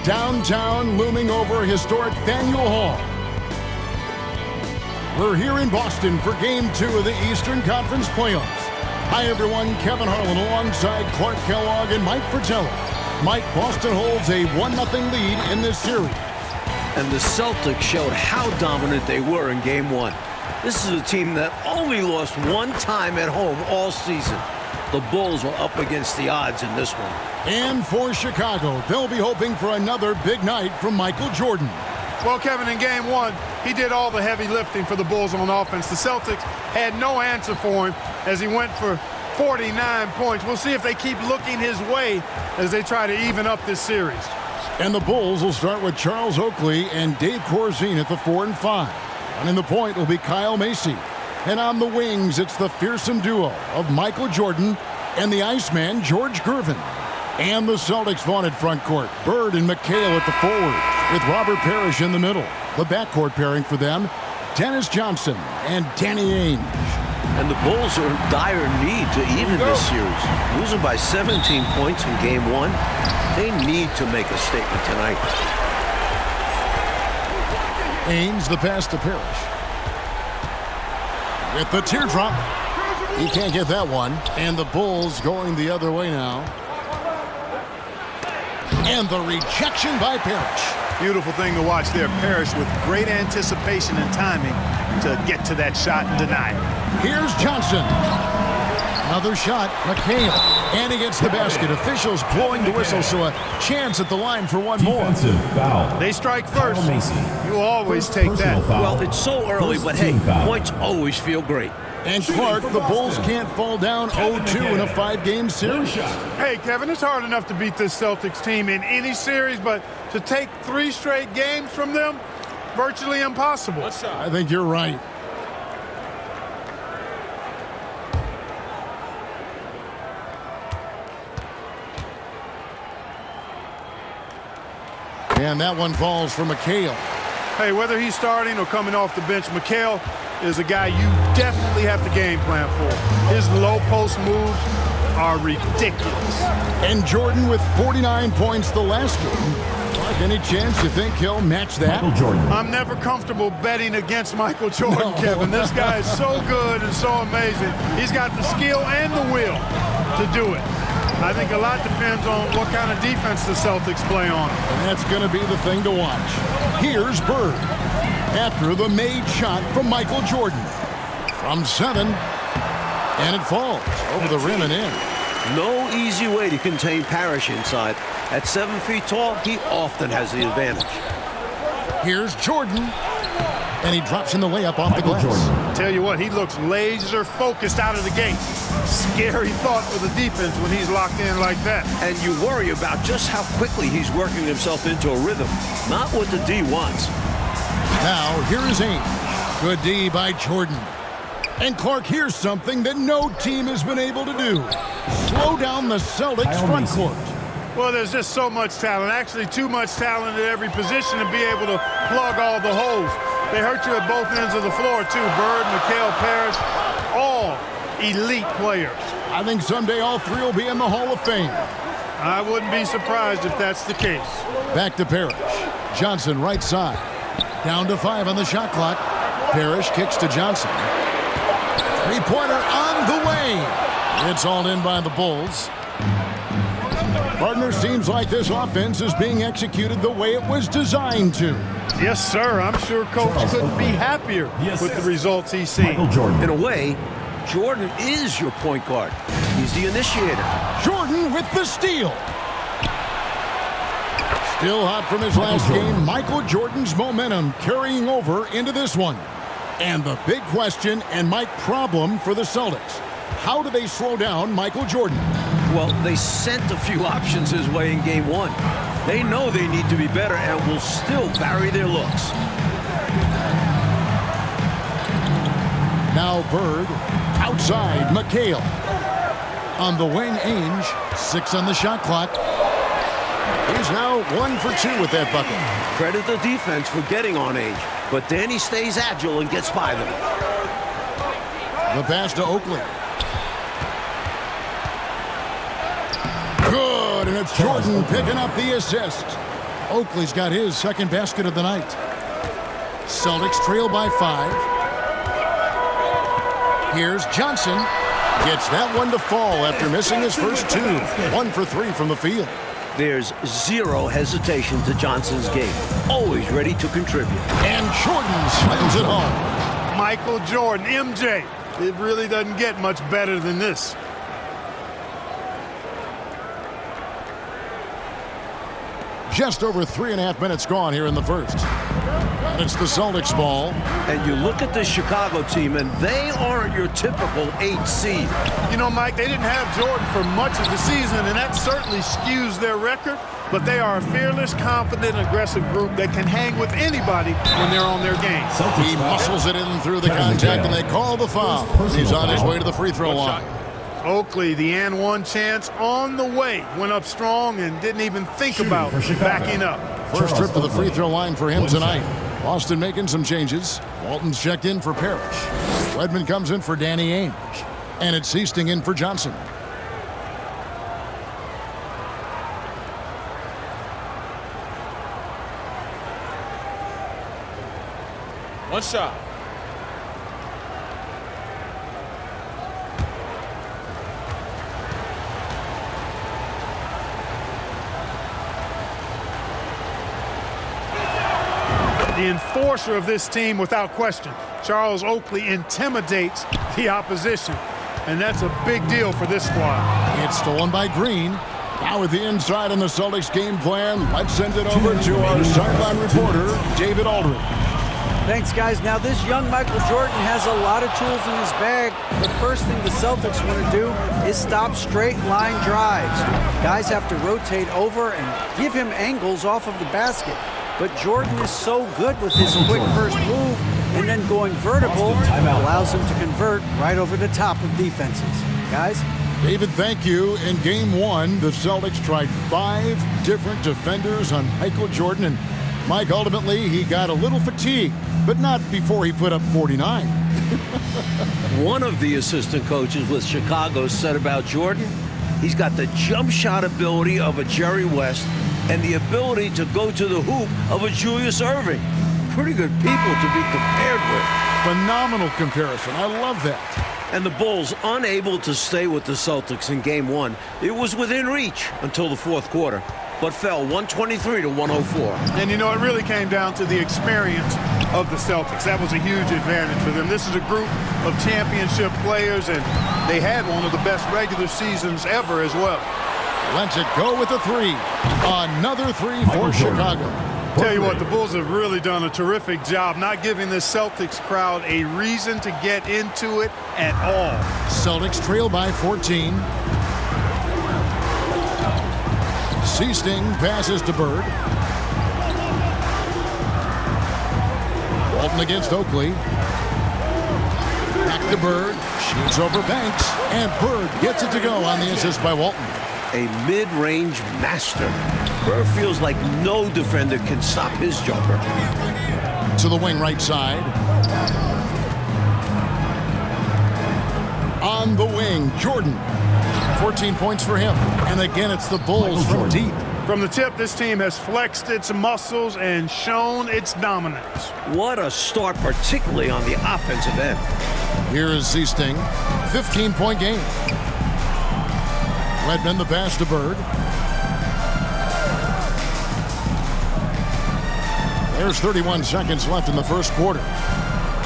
downtown, looming over historic Faneuil Hall. We're here in Boston for Game 2 of the Eastern Conference Playoffs. Hi, everyone. Kevin Harlan alongside Clark Kellogg and Mike Fratello. Mike, Boston holds a 1-0 lead in this series. And the Celtics showed how dominant they were in Game 1. This is a team that only lost one time at home all season. The Bulls were up against the odds in this one. And for Chicago, they'll be hoping for another big night from Michael Jordan. Well, Kevin, in Game 1, he did all the heavy lifting for the Bulls on offense. The Celtics had no answer for him as he went for 49 points. We'll see if they keep looking his way as they try to even up this series. And the Bulls will start with Charles Oakley and Dave Corzine at the 4 and 5. Running the point will be Kyle Macy. And on the wings, it's the fearsome duo of Michael Jordan and the Iceman, George Gervin. And the Celtics vaunted front court, Bird and McHale at the forward, with Robert Parrish in the middle. The backcourt pairing for them, Dennis Johnson and Danny Ainge. And the Bulls are in dire need to even this series. Losing by 17 points in Game 1, they need to make a statement tonight. Ainge, the pass to Parrish. With the teardrop. He can't get that one. And the Bulls going the other way now. And the rejection by Parrish. Beautiful thing to watch there. Parrish with great anticipation and timing to get to that shot and deny it. Here's Johnson. Another shot, McHale. And he gets the basket. Officials blowing the whistle, so a chance at the line for one more. Foul. They strike first. You always take that. Foul. Well, it's so early, but hey, points always feel great. And Clark, the Bulls can't fall down 0-2 in a 5-game series. Hey, Kevin, it's hard enough to beat this Celtics team in any series, but to take 3 straight games from them, virtually impossible. I think you're right. And that one falls for McHale. Hey, whether he's starting or coming off the bench, McHale is a guy you definitely have to game plan for. His low post moves are ridiculous. And Jordan with 49 points the last game. Like, any chance you think he'll match that? Michael Jordan. I'm never comfortable betting against Michael Jordan, Kevin. This guy is so good and so amazing. He's got the skill and the will to do it. I think a lot depends on what kind of defense the Celtics play on. And that's going to be the thing to watch. Here's Bird. After the made shot from Michael Jordan. From 7. And it falls over the rim and in. No easy way to contain Parrish inside. At 7 feet tall, he often has the advantage. Here's Jordan. And he drops in the layup off the glass. Jordan. Tell you what, he looks laser focused out of the gate. Scary thought for the defense when he's locked in like that. And you worry about just how quickly he's working himself into a rhythm. Not what the D wants. Now, here is Ainge. Good D by Jordan. And Clark, here's something that no team has been able to do. Slow down the Celtics front court. Well, there's just so much talent. Actually, too much talent at every position to be able to plug all the holes. They hurt you at both ends of the floor, too. Bird, McHale, Parrish, all elite players. I think someday all 3 will be in the Hall of Fame. I wouldn't be surprised if that's the case. Back to Parrish. Johnson right side. Down to 5 on the shot clock. Parrish kicks to Johnson. 3-pointer on the way. It's all in by the Bulls. Partner, seems like this offense is being executed the way it was designed to. Yes, sir. I'm sure Coach couldn't be happier with the results he's seen. Michael Jordan. In a way, Jordan is your point guard. He's the initiator. Jordan with the steal. Still hot from his last game. Michael Jordan's momentum carrying over into this one. And the big question and Mike problem for the Celtics. How do they slow down Michael Jordan? Well, they sent a few options his way in Game 1. They know they need to be better and will still vary their looks. Now Bird, outside McHale. On the wing, Ainge, 6 on the shot clock. He's now 1 for 2 with that bucket. Credit the defense for getting on Ainge, but Danny stays agile and gets by them. The pass to Oakley. Good, and it's Jordan picking up the assist. Oakley's got his second basket of the night. Celtics trail by 5. Here's Johnson. Gets that one to fall after missing his first 2. 1 for 3 from the field. There's zero hesitation to Johnson's game. Always ready to contribute. And Jordan slams it home. Michael Jordan, MJ. It really doesn't get much better than this. Just over 3.5 minutes gone here in the first. And it's the Celtics ball. And you look at the Chicago team, and they aren't your typical 8 seed. You know, Mike, they didn't have Jordan for much of the season, and that certainly skews their record. But they are a fearless, confident, aggressive group that can hang with anybody when they're on their game. He muscles it in through the contact, and they call the foul. He's on his way to the free throw line. Oakley, the and one chance on the way. Went up strong and didn't even think about backing up. First trip to the free throw line for him tonight. Boston making some changes. Walton's checked in for Parrish. Redmond comes in for Danny Ainge. And it's Seasting in for Johnson. One shot. The enforcer of this team without question. Charles Oakley intimidates the opposition, and that's a big deal for this squad. It's stolen by Green. Now with the inside on the Celtics game plan, let's send it over to our sideline reporter, David Aldridge. Thanks, guys. Now, this young Michael Jordan has a lot of tools in his bag. The first thing the Celtics want to do is stop straight line drives. Guys have to rotate over and give him angles off of the basket. But Jordan is so good with his quick first move, and then going vertical allows him to convert right over the top of defenses. Guys? David, thank you. In game 1, the Celtics tried 5 different defenders on Michael Jordan, and Mike, ultimately, he got a little fatigued, but not before he put up 49. One of the assistant coaches with Chicago said about Jordan, he's got the jump shot ability of a Jerry West and the ability to go to the hoop of a Julius Erving. Pretty good people to be compared with. Phenomenal comparison. I love that. And the Bulls unable to stay with the Celtics in game 1. It was within reach until the fourth quarter, but fell 123 to 104. And, you know, it really came down to the experience of the Celtics. That was a huge advantage for them. This is a group of championship players, and they had one of the best regular seasons ever as well. Lets it go with a 3. Another 3 for Chicago. Tell you what, the Bulls have really done a terrific job not giving this Celtics crowd a reason to get into it at all. Celtics trail by 14. Seasting passes to Bird. Walton against Oakley. Back to Bird. Shoots over Banks. And Bird gets it to go on the assist by Walton. A mid-range master. Bird feels like no defender can stop his jumper. To the wing right side. On the wing, Jordan. 14 points for him. And again, it's the Bulls from deep. From the tip, this team has flexed its muscles and shown its dominance. What a start, particularly on the offensive end. Here is Seasting. 15-point game. Redmond the pass to Bird. There's 31 seconds left in the first quarter.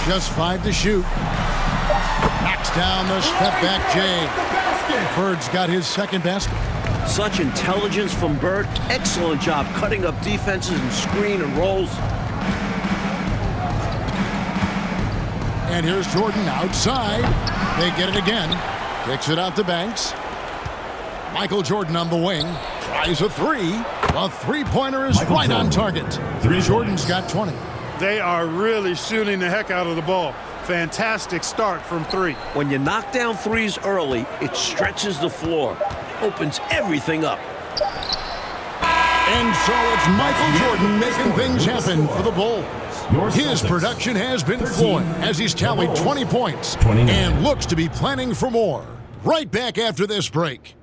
Just 5 to shoot. Knocks down the step back Jay. Bird's got his second basket. Such intelligence from Bird. Excellent job cutting up defenses and screen and rolls. And here's Jordan outside. They get it again. Kicks it out to Banks. Michael Jordan on the wing. Tries a 3. A three-pointer is right on target. Jordan's got 20. They are really shooting the heck out of the ball. Fantastic start from 3. When you knock down threes early, it stretches the floor, opens everything up. And so it's Michael Jordan making things happen for the Bulls. His production has been flowing as he's tallied 20 points and looks to be planning for more. Right back after this break.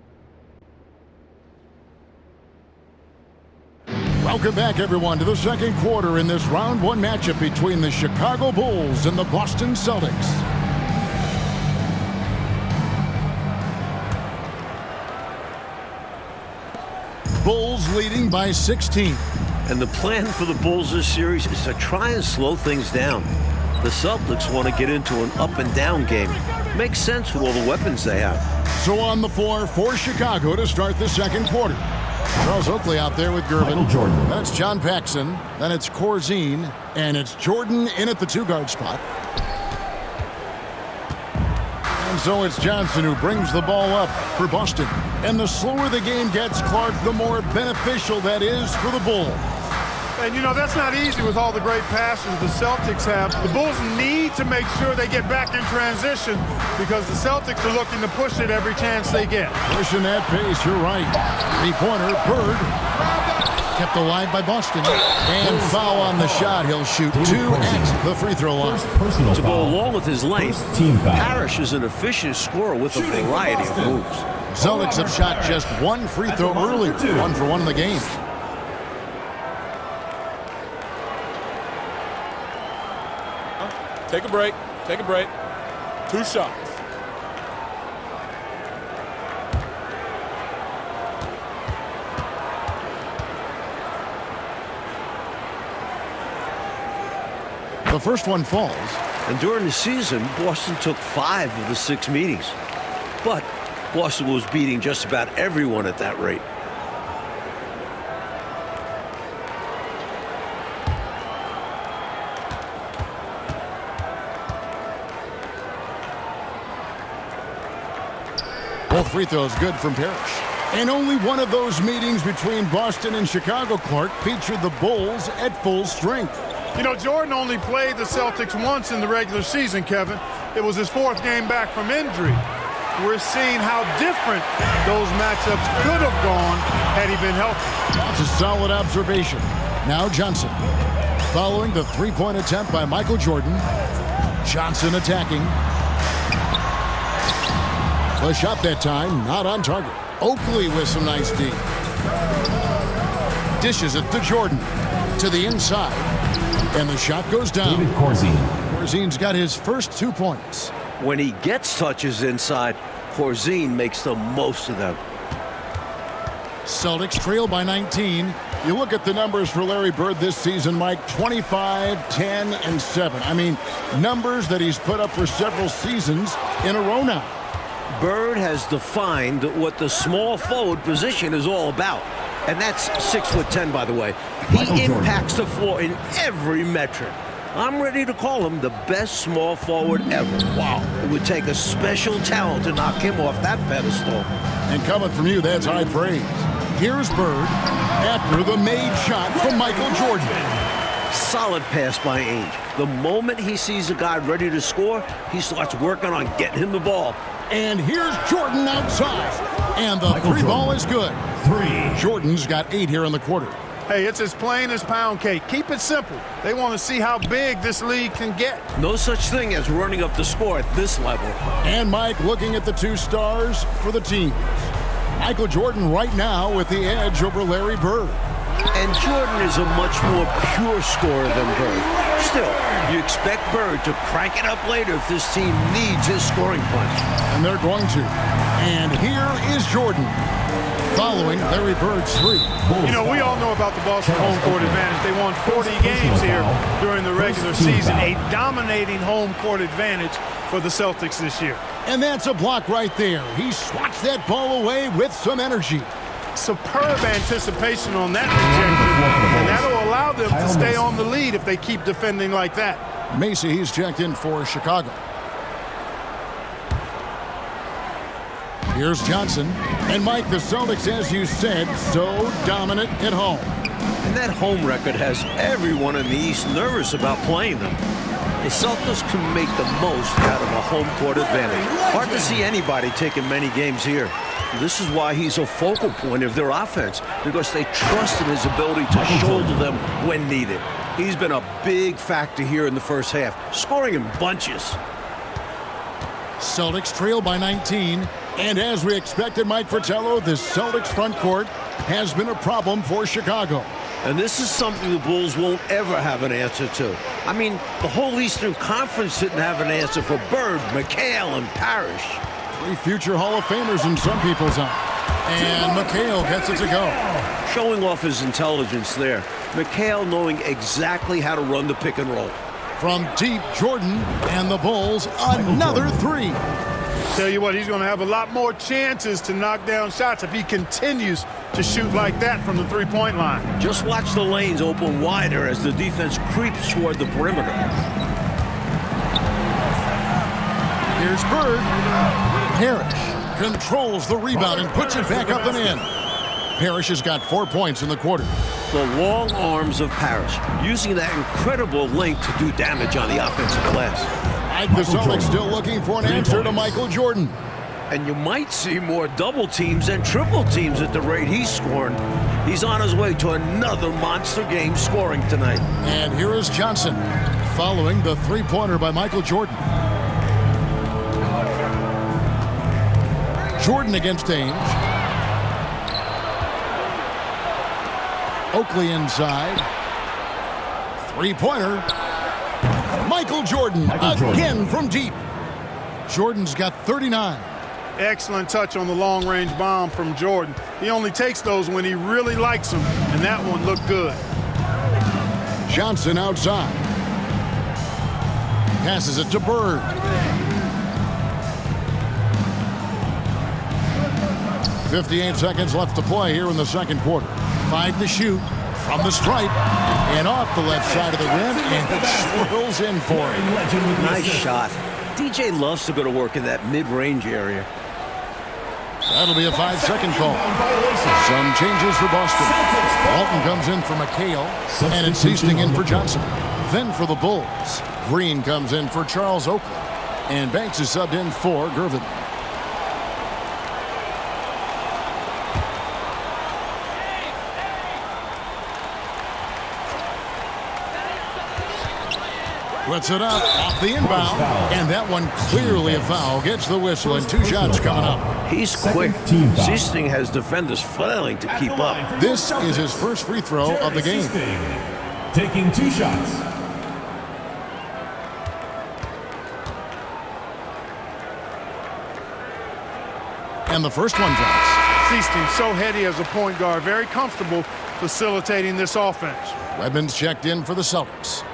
Welcome back, everyone, to the second quarter in this round one matchup between the Chicago Bulls and the Boston Celtics. Bulls leading by 16. And the plan for the Bulls this series is to try and slow things down. The Celtics want to get into an up-and-down game. Makes sense with all the weapons they have. So on the floor for Chicago to start the second quarter. Charles Oakley out there with Gervin. Michael Jordan. That's John Paxson. Then it's Corzine. And it's Jordan in at the two-guard spot. And so it's Johnson who brings the ball up for Boston. And the slower the game gets, Clark, the more beneficial that is for the Bulls. And, you know, that's not easy with all the great passes the Celtics have. The Bulls need to make sure they get back in transition because the Celtics are looking to push it every chance they get. Pushing that pace, you're right. Three-pointer, Bird. Kept alive by Boston. And foul on the shot. He'll shoot 2 at the free throw line. To go along with his length, Parrish is an efficient scorer with a variety of moves. Celtics have shot just 1 free throw earlier. 1 for 1 in the game. Take a break. Take a break. 2 shots. The first one falls. And during the season, Boston took 5 of the 6 meetings. But Boston was beating just about everyone at that rate. Both free throws good from Parrish. And only one of those meetings between Boston and Chicago, Clark, featured the Bulls at full strength. You know, Jordan only played the Celtics once in the regular season, Kevin. It was his 4th game back from injury. We're seeing how different those matchups could have gone had he been healthy. That's a solid observation. Now Johnson. Following the three-point attempt by Michael Jordan. Johnson attacking. The shot that time, not on target. Oakley with some nice D. Dishes it to Jordan. To the inside. And the shot goes down. David Corzine. Corzine's got his first 2 points. When he gets touches inside, Corzine makes the most of them. Celtics trail by 19. You look at the numbers for Larry Bird this season, Mike, 25, 10, and 7. I mean, numbers that he's put up for several seasons in a row now. Bird has defined what the small forward position is all about. And that's 6'10", by the way. He impacts the floor in every metric. I'm ready to call him the best small forward ever. Wow. It would take a special talent to knock him off that pedestal. And coming from you, that's high praise. Here's Bird after the made shot from Michael Jordan. Solid pass by Ainge. The moment he sees a guy ready to score, he starts working on getting him the ball. And here's Jordan outside. And the Michael three Jordan. ball is good. 3. Jordan's got 8 here in the quarter. Hey, it's as plain as pound cake. Keep it simple. They want to see how big this league can get. No such thing as running up the score at this level. And Mike looking at the 2 stars for the team. Michael Jordan right now with the edge over Larry Bird. And Jordan is a much more pure scorer than Bird. Still, you expect Bird to crank it up later if this team needs his scoring punch. And they're going to. And here is Jordan following Larry Bird's 3. You know, we all know about the Boston home court advantage. They won 40 games here during the regular season. A dominating home court advantage for the Celtics this year. And that's a block right there. He swats that ball away with some energy. Superb anticipation on that rejection, and that'll allow them to stay on the lead if they keep defending like that. Macy, he's checked in for Chicago. Here's Johnson. And Mike, the Celtics, as you said, so dominant at home. And that home record has everyone in the East nervous about playing them. The Celtics can make the most out of a home court advantage. Hard to see anybody taking many games here. This is why he's a focal point of their offense, because they trust in his ability to shoulder them when needed. He's been a big factor here in the first half, scoring in bunches. Celtics trail by 19. And as we expected, Mike Fratello, the Celtics front court has been a problem for Chicago. And this is something the Bulls won't ever have an answer to. I mean, the whole Eastern Conference didn't have an answer for Bird, McHale, and Parrish. 3 future Hall of Famers in some people's eyes. And McHale gets it to go. Showing off his intelligence there. McHale knowing exactly how to run the pick and roll. From deep, Jordan and the Bulls, another 3. Tell you what, he's going to have a lot more chances to knock down shots if he continues to shoot like that from the three-point line. Just watch the lanes open wider as the defense creeps toward the perimeter. Here's Bird. Parrish controls the rebound and puts it back up and in. Parrish has got 4 points in the quarter. The long arms of Parrish, using that incredible length to do damage on the offensive glass. The Celtics still looking for an answer to Michael Jordan. And you might see more double teams and triple teams at the rate he's scoring. He's on his way to another monster game scoring tonight. And here is Johnson, following the three-pointer by Michael Jordan. Jordan against Ainge. Oakley inside. Three-pointer. Michael Jordan again from deep. Jordan's got 39. Excellent touch on the long-range bomb from Jordan. He only takes those when he really likes them, and that one looked good. Johnson outside. Passes it to Bird. .58 seconds left to play here in the second quarter. 5 to shoot from the stripe and off the left side of the rim, and it swirls in for him. Nice shot. DJ loves to go to work in that mid-range area. That'll be a 5-second call. Some changes for Boston. Walton comes in for McHale, and it's Easting in for Johnson. Then for the Bulls, Green comes in for Charles Oakley, and Banks is subbed in for Gervin. Puts it up off the inbound, and that one clearly a foul. Gets the whistle, and 2 shots coming up. He's quick. Easting has defenders flailing to keep up. This is his first free throw of the game. Taking 2 shots. And the first one drops. Easting so heady as a point guard, very comfortable facilitating this offense. Redmond's checked in for the Celtics.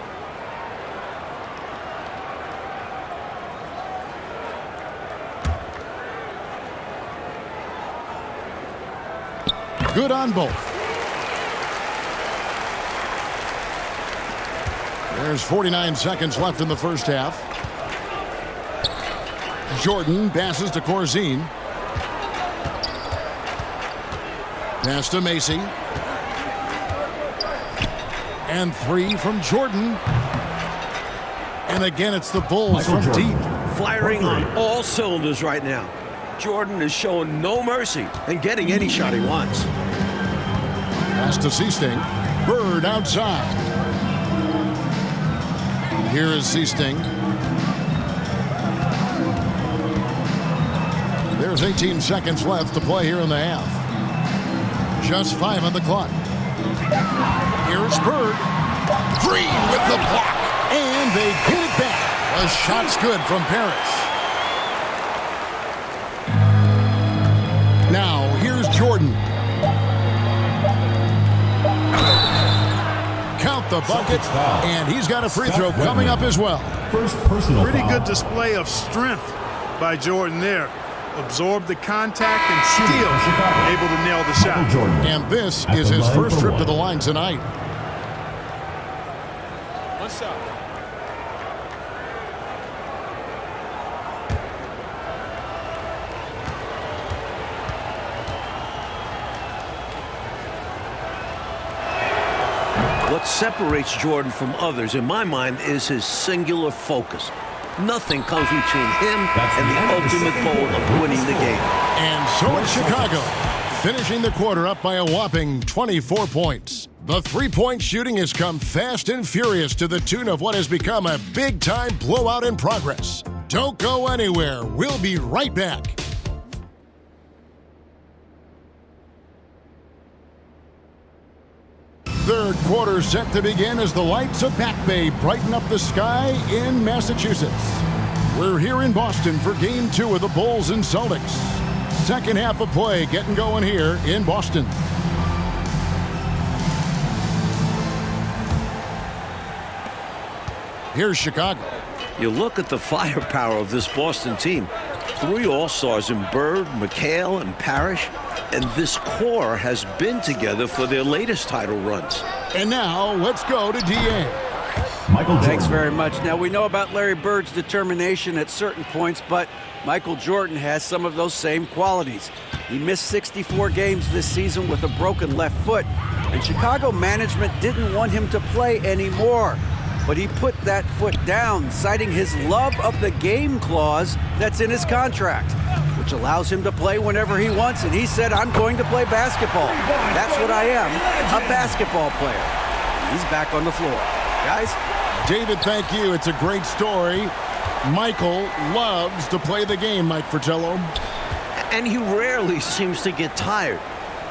Good on both. There's 49 seconds left in the first half. Jordan passes to Corzine. Pass to Macy. And 3 from Jordan. And again, it's the Bulls from deep. Firing on all cylinders right now. Jordan is showing no mercy and getting any shot he wants. Pass to Seasting. Bird outside. Here is Seasting. There's 18 seconds left to play here in the half. Just 5 on the clock. Here's Bird. Green with the block. And they get it back. The shot's good from Parrish. Now, here's Jordan. Count the bucket, and he's got a free throw coming up as well. First personal Pretty foul. good display of strength by Jordan there. Absorbed the contact and still able to nail the shot. Jordan. And this is his first trip to the line tonight. One shot. What separates Jordan from others, in my mind, is his singular focus. Nothing comes between him and the ultimate goal of winning the game. And so it's Chicago, finishing the quarter up by a whopping 24 points. The three-point shooting has come fast and furious to the tune of what has become a big-time blowout in progress. Don't go anywhere. We'll be right back. Third quarter set to begin as the lights of Back Bay brighten up the sky in Massachusetts. We're here in Boston for Game 2 of the Bulls and Celtics. Second half of play getting going here in Boston. Here's Chicago. You look at the firepower of this Boston team. 3 All-Stars in Bird, McHale, and Parrish. And this core has been together for their latest title runs. And now, let's go to D.A. Michael Jordan. Thanks very much. Now, we know about Larry Bird's determination at certain points, but Michael Jordan has some of those same qualities. He missed 64 games this season with a broken left foot, and Chicago management didn't want him to play anymore. But he put that foot down, citing his love of the game clause that's in his contract, which allows him to play whenever he wants. And he said, I'm going to play basketball. That's what I am, a basketball player. He's back on the floor. Guys? David, thank you. It's a great story. Michael loves to play the game, Mike Fratello. And he rarely seems to get tired.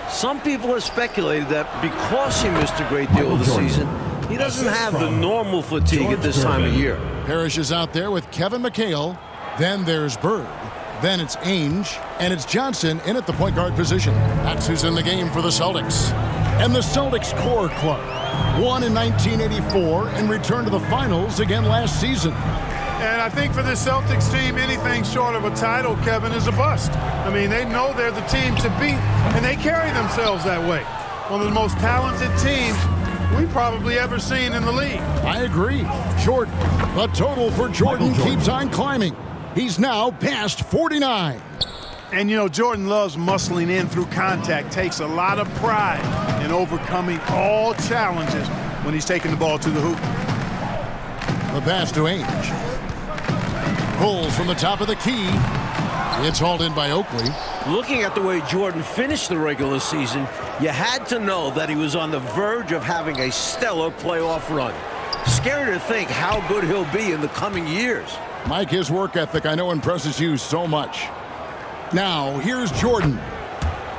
Some people have speculated that because he missed a great deal of the season, he doesn't have the normal fatigue at this time of year. Parrish is out there with Kevin McHale. Then there's Bird. Then it's Ainge. And it's Johnson in at the point guard position. That's who's in the game for the Celtics. And the Celtics core club won in 1984 and returned to the finals again last season. And I think for this Celtics team, anything short of a title, Kevin, is a bust. I mean, they know they're the team to beat, and they carry themselves that way. One of the most talented teams we've probably ever seen in the league. I agree. Jordan. The total for Jordan keeps on climbing. He's now past 49. And, you know, Jordan loves muscling in through contact, takes a lot of pride in overcoming all challenges when he's taking the ball to the hoop. The pass to Ainge. Pulls from the top of the key. It's hauled in by Oakley. Looking at the way Jordan finished the regular season, you had to know that he was on the verge of having a stellar playoff run. Scary to think how good he'll be in the coming years. Mike, his work ethic I know impresses you so much. Now, here's Jordan.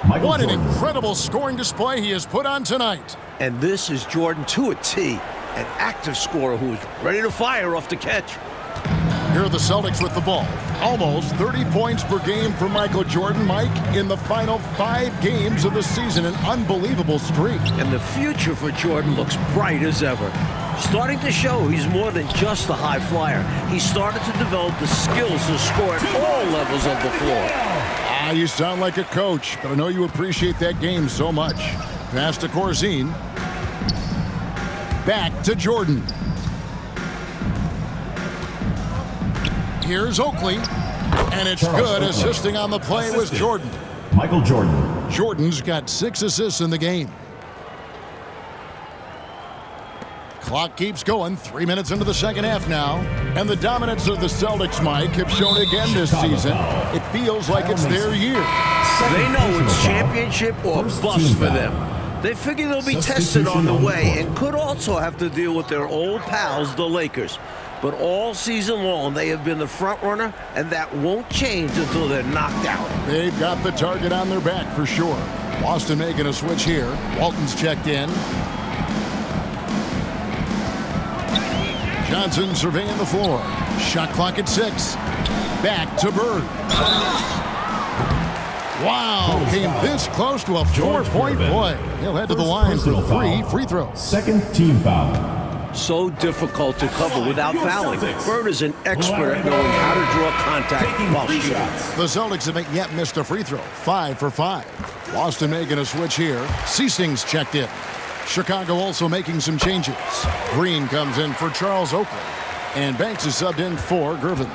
What an incredible scoring display he has put on tonight. And this is Jordan to a T, an active scorer who's ready to fire off the catch. Here are the Celtics with the ball. Almost 30 points per game for Michael Jordan, Mike, in the final 5 games of the season. An unbelievable streak. And the future for Jordan looks bright as ever. Starting to show he's more than just a high flyer. He started to develop the skills to score at all levels of the floor. Ah, you sound like a coach, but I know you appreciate that game so much. Pass to Corzine. Back to Jordan. Here's Oakley. And it's good. Assisting on the play was Jordan. Michael Jordan. Jordan's got 6 assists in the game. Clock keeps going. 3 minutes into the second half now. And the dominance of the Celtics, Mike, have shown again this season. It feels like it's their year. They know it's championship or bust for them. They figure they'll be tested on the way and could also have to deal with their old pals, the Lakers. But all season long, they have been the front runner, and that won't change until they're knocked out. They've got the target on their back for sure. Boston making a switch here. Walton's checked in. Johnson surveying the floor. Shot clock at 6. Back to Bird. Wow, came this close to a 4-point play. He'll head to the line for 3 free throws. Second team foul. So difficult to cover without fouling. Bird is an expert at knowing how to draw contact while shooting. The Celtics haven't yet missed a free throw. 5 for 5. Boston making a switch here. Ceasing's checked in. Chicago also making some changes. Green comes in for Charles Oakley. And Banks is subbed in for Gervin.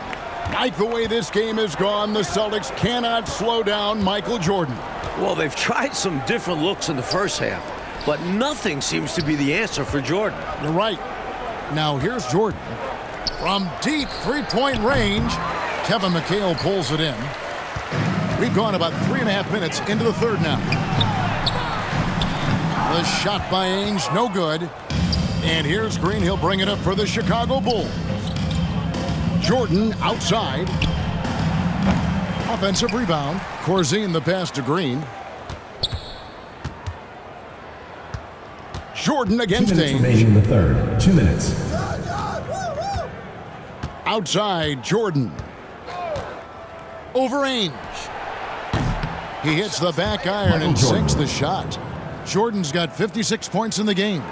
Like the way this game has gone, the Celtics cannot slow down Michael Jordan. Well, they've tried some different looks in the first half, but nothing seems to be the answer for Jordan. You're right. Now here's Jordan. From deep three-point range, Kevin McHale pulls it in. We've gone about 3.5 minutes into the third now. The shot by Ainge, no good. And here's Green. He'll bring it up for the Chicago Bulls. Jordan outside. Offensive rebound. Corzine the pass to Green. Jordan 2 against minutes Ainge. remaining in the third. 2 minutes. Outside, Jordan. Over Ainge. He hits the back iron and sinks the shot. Jordan's got 56 points in the game.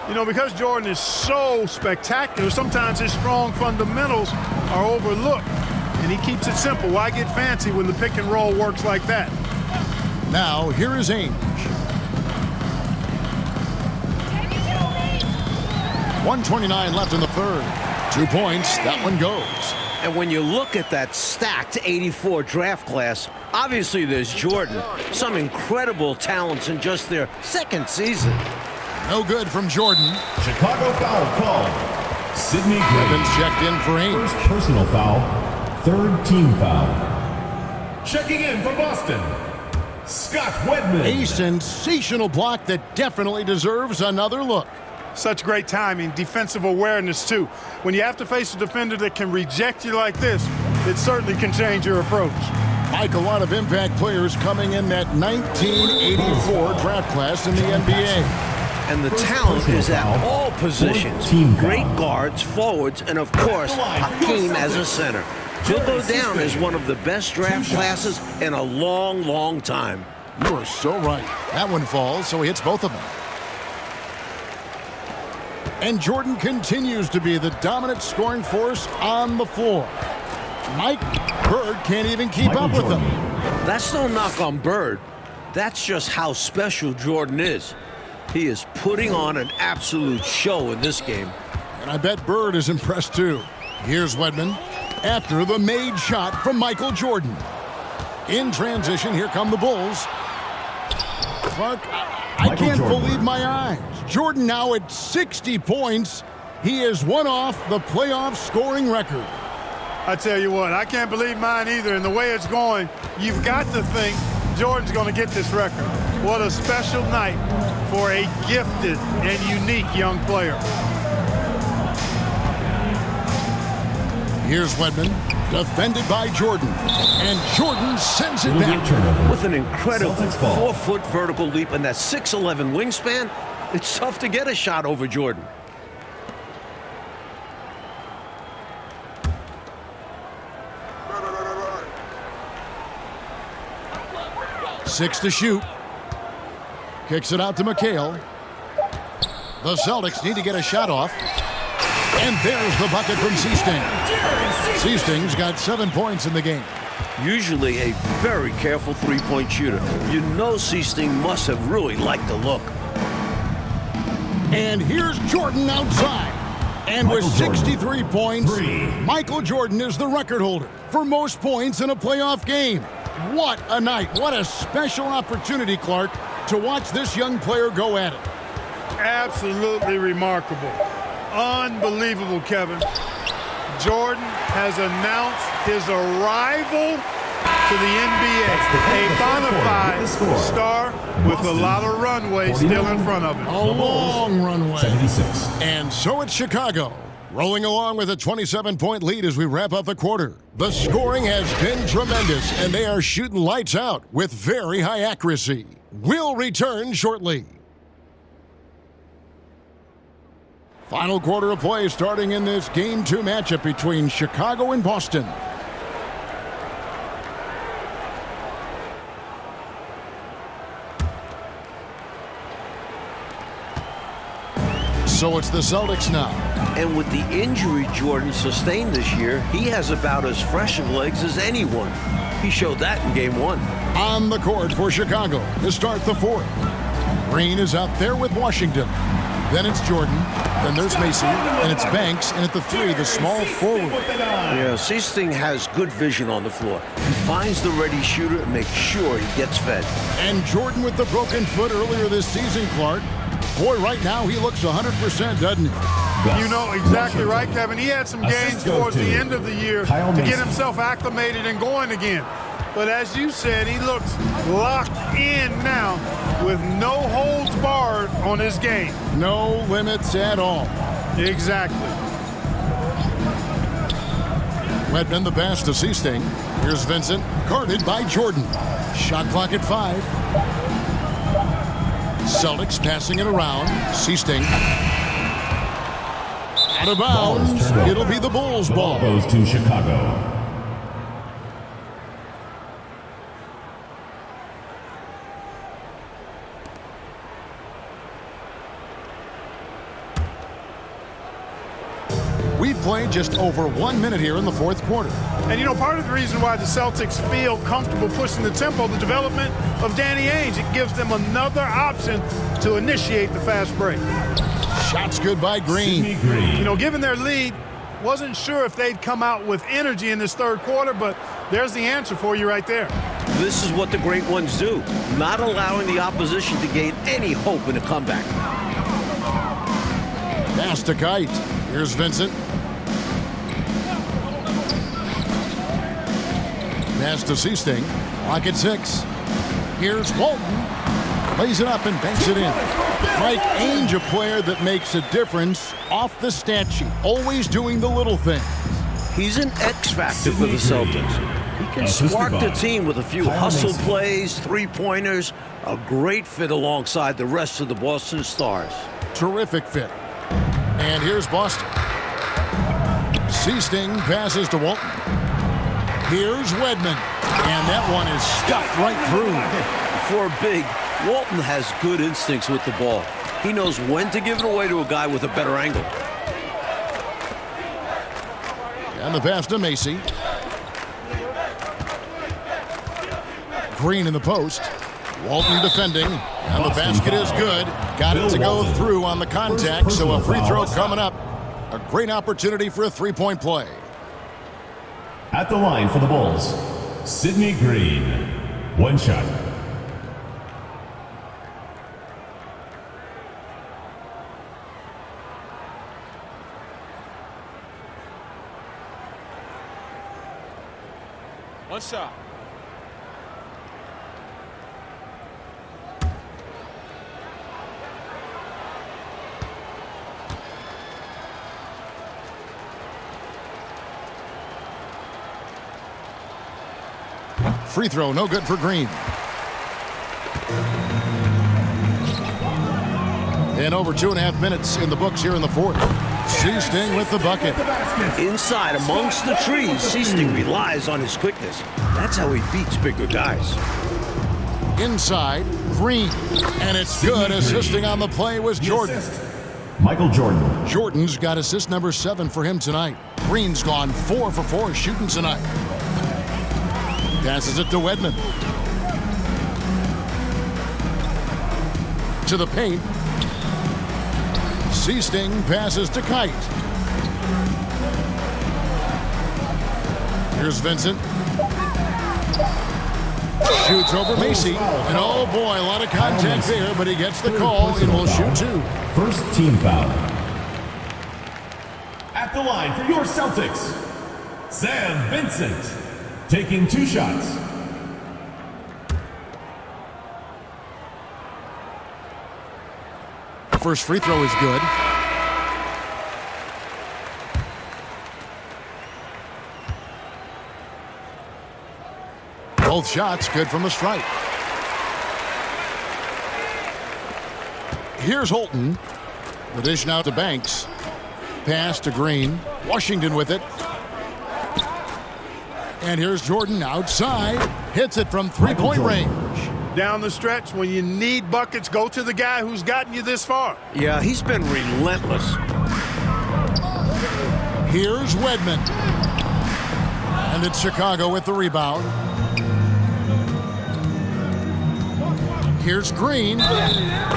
You know, because Jordan is so spectacular, sometimes his strong fundamentals are overlooked. And he keeps it simple. Why get fancy when the pick and roll works like that? Now, here is Ainge. 1:29 left in the third. 2 points, that one goes. And when you look at that stacked 84 draft class, obviously there's Jordan. Some incredible talents in just their second season. No good from Jordan. Chicago foul called. Sidney Gray. Evans checked in for Ainge. First personal foul. Third team foul. Checking in for Boston. Scott Wedman. A sensational block that definitely deserves another look. Such great timing, defensive awareness, too. When you have to face a defender that can reject you like this, it certainly can change your approach. Mike, a lot of impact players coming in that 1984 draft class in the NBA. And the talent is at all positions. Great guards, forwards, and of course, Hakeem as a center. He'll go down as one of the best draft classes in a long, long time. You are so right. That one falls, so he hits both of them. And Jordan continues to be the dominant scoring force on the floor. Mike, Bird can't even keep up with him. That's no knock on Bird. That's just how special Jordan is. He is putting on an absolute show in this game. And I bet Bird is impressed too. Here's Wedman after the made shot from Michael Jordan. In transition, here come the Bulls. Clark, I can't believe my eyes. Jordan now at 60 points. He is one off the playoff scoring record. I tell you what, I can't believe mine either. And the way it's going, you've got to think Jordan's going to get this record. What a special night for a gifted and unique young player. Here's Wedman, defended by Jordan. And Jordan sends it back. With an incredible 4-foot vertical leap and that 6'11" wingspan, it's tough to get a shot over Jordan. Six to shoot. Kicks it out to McHale. The Celtics need to get a shot off. And there's the bucket from Seasting. Seasting's got 7 points in the game. Usually a very careful three-point shooter. You know Seasting must have really liked the look. And here's Jordan outside. And with 63 points, Michael Jordan is the record holder for most points in a playoff game. What a night. What a special opportunity, Clark, to watch this young player go at it. Absolutely remarkable. Unbelievable, Kevin. Jordan has announced his arrival to the NBA. A bona fide star with a lot of runway still in front of him. A long runway. 76. And so it's Chicago, rolling along with a 27-point lead as we wrap up the quarter. The scoring has been tremendous, and they are shooting lights out with very high accuracy. We'll return shortly. Final quarter of play starting in this Game 2 matchup between Chicago and Boston. So it's the Celtics now. And with the injury Jordan sustained this year, he has about as fresh of legs as anyone. He showed that in Game 1. On the court for Chicago to start the fourth. Green is out there with Washington. Then it's Jordan. Then there's Macy. And it's Banks. And at the three, the small forward. Yeah, Seasting has good vision on the floor. He finds the ready shooter and makes sure he gets fed. And Jordan with the broken foot earlier this season, Clark. Boy, right now he looks 100%, doesn't he? You know exactly right, Kevin. He had some gains towards the end of the year to get himself acclimated and going again. But as you said, he looks locked in now with no holds barred on his game. No limits at all. Exactly. Wedman the pass to Seasting. Here's Vincent, guarded by Jordan. Shot clock at 5. Celtics passing it around. Seasting. Out of bounds. It'll be the Bulls' ball. Goes to Chicago. We've played just over 1 minute here in the fourth quarter. And, you know, part of the reason why the Celtics feel comfortable pushing the tempo, the development of Danny Ainge, it gives them another option to initiate the fast break. Shots good by Green. You know, given their lead, wasn't sure if they'd come out with energy in this third quarter, but there's the answer for you right there. This is what the great ones do, not allowing the opposition to gain any hope in a comeback. Pass to Kite. Here's Vincent. Pass to Seasting. Clock at 6. Here's Walton. Lays it up and banks it in. Mike Ainge, a player that makes a difference off the stat sheet. Always doing the little things. He's an X factor for the Celtics. He can spark the team with a few hustle plays, three-pointers. A great fit alongside the rest of the Boston Stars. Terrific fit. And here's Boston. Seasting passes to Walton. Here's Wedman. And that one is stuffed right through. For a big, Walton has good instincts with the ball. He knows when to give it away to a guy with a better angle. And the pass to Macy. Green in the post. Walton defending. And the basket is good. Got it to go through on the contact, so a free throw coming up. A great opportunity for a three-point play. At the line for the Bulls, Sidney Green. One shot. One shot. Free throw, no good for Green. And over 2.5 minutes in the books here in the fourth. Seasting with the bucket. Inside, amongst the trees, Seasting relies on his quickness. That's how he beats bigger guys. Inside, Green. And it's good. Assisting on the play was Jordan. Michael Jordan. Jordan's got assist number 7 for him tonight. Green's gone 4 for 4 shooting tonight. Passes it to Wedman. To the paint. Seasting passes to Kite. Here's Vincent. Shoots over Macy. And oh boy, a lot of contact there, but he gets the call and will shoot 2. First team foul. At the line for your Celtics, Sam Vincent. Taking 2 shots. First free throw is good. Both shots good from the stripe. Here's Holton. The dish now to Banks. Pass to Green. Washington with it. And here's Jordan outside. Hits it from three-point range. Down the stretch, when you need buckets, go to the guy who's gotten you this far. Yeah, he's been relentless. Here's Wedman. And it's Chicago with the rebound. Here's Green.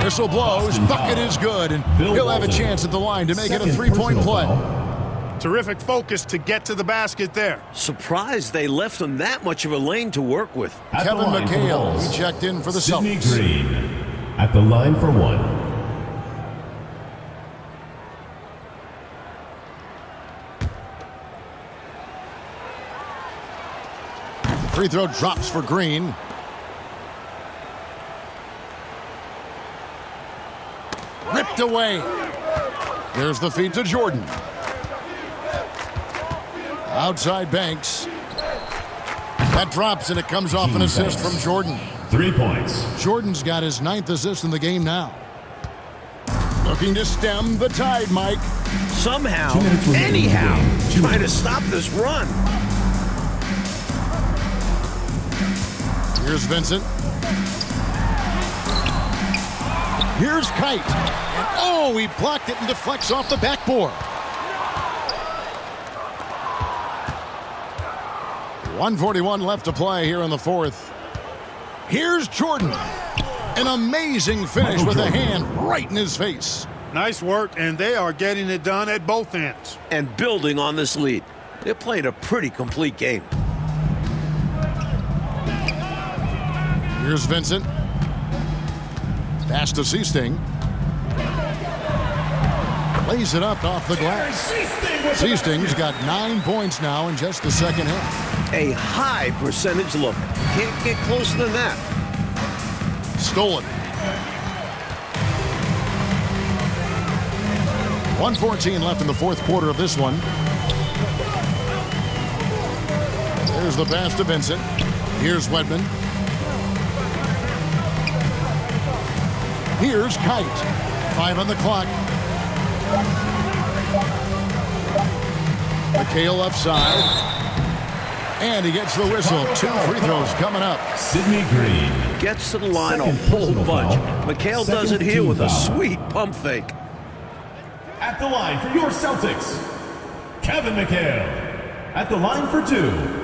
Whistle blows. Bucket is good. And he'll have a chance at the line to make it a three-point play. Terrific focus to get to the basket there. Surprised they left him that much of a lane to work with. Kevin McHale, he checked in for the Sidney Celtics. Green at the line for 1. Free throw drops for Green. Ripped away. There's the feed to Jordan. Outside Banks. That drops and it comes off an assist from Jordan. 3 points. Jordan's got his 9th assist in the game now. Looking to stem the tide, Mike. Somehow, 2 minutes remaining in the anyhow, game. 2 trying to minutes. stop this run. Here's Vincent. Here's Kite. And oh, he blocked it and deflects off the backboard. 1:41 left to play here in the 4th. Here's Jordan. An amazing finish with a hand right in his face. Nice work, and they are getting it done at both ends. And building on this lead. They're playing a pretty complete game. Here's Vincent. Pass to Seasting. Lays it up off the glass. Seasting's got 9 points now in just the second half. A high percentage look. Can't get closer than that. Stolen. 1:14 left in the 4th quarter of this one. There's the pass to Vincent. Here's Wedman. Here's Kite. 5 on the clock. McHale left side. And he gets the whistle. 2 free throws coming up. Sidney Green. Gets to the line a Second whole personal bunch. foul. McHale does Second it here team with a foul. sweet pump fake. At the line for your Celtics, Kevin McHale. At the line for 2.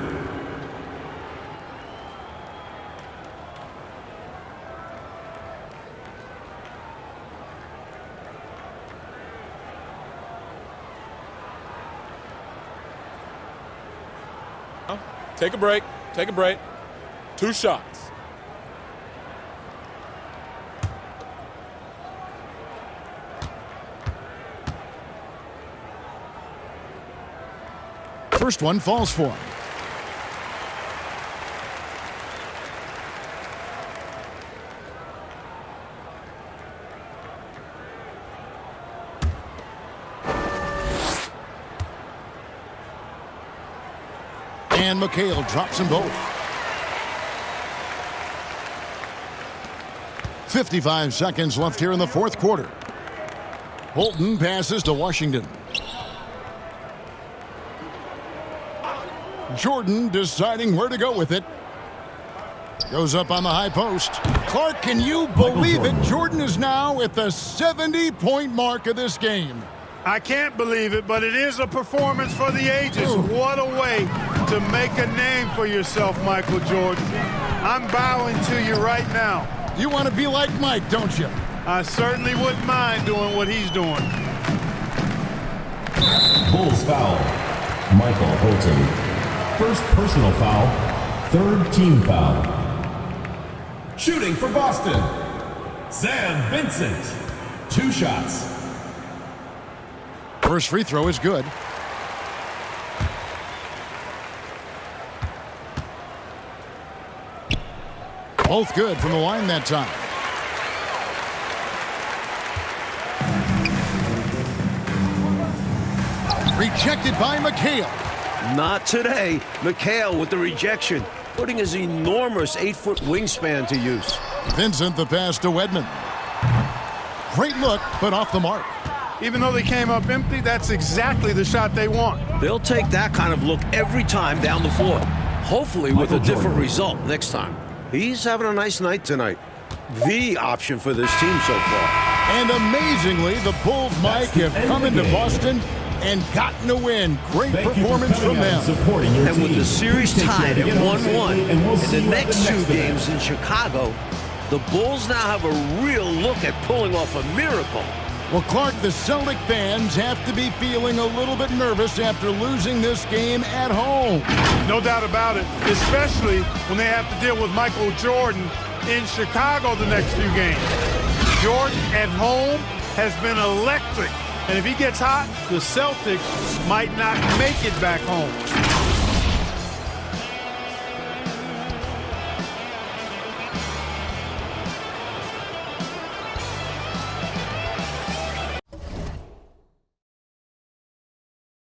Take a break. Take a break. 2 shots. First one falls for him. And McHale drops them both. 55 seconds left here in the 4th quarter. Bolton passes to Washington. Jordan deciding where to go with it. Goes up on the high post. Clark, can you believe it? Jordan is now at the 70-point mark of this game. I can't believe it, but it is a performance for the ages. Ooh. What a way to make a name for yourself, Michael Jordan. I'm bowing to you right now. You want to be like Mike, don't you? I certainly wouldn't mind doing what he's doing. Bulls foul. Michael Holton. First personal foul. 3rd team foul. Shooting for Boston, Sam Vincent. 2 shots. First free throw is good. Both good from the line that time. Rejected by McHale. Not today. McHale with the rejection, putting his enormous 8-foot wingspan to use. Vincent the pass to Wedman. Great look, but off the mark. Even though they came up empty, that's exactly the shot they want. They'll take that kind of look every time down the floor. Hopefully with a different result next time. He's having a nice night tonight. The option for this team so far. And amazingly, the Bulls, Mike, have come into Boston and gotten a win. Great performance from them. And with the series tied at 1-1 and the next 2 games in Chicago, the Bulls now have a real look at pulling off a miracle. Well, Clark, the Celtic fans have to be feeling a little bit nervous after losing this game at home. No doubt about it, especially when they have to deal with Michael Jordan in Chicago the next few games. Jordan at home has been electric, and if he gets hot, the Celtics might not make it back home.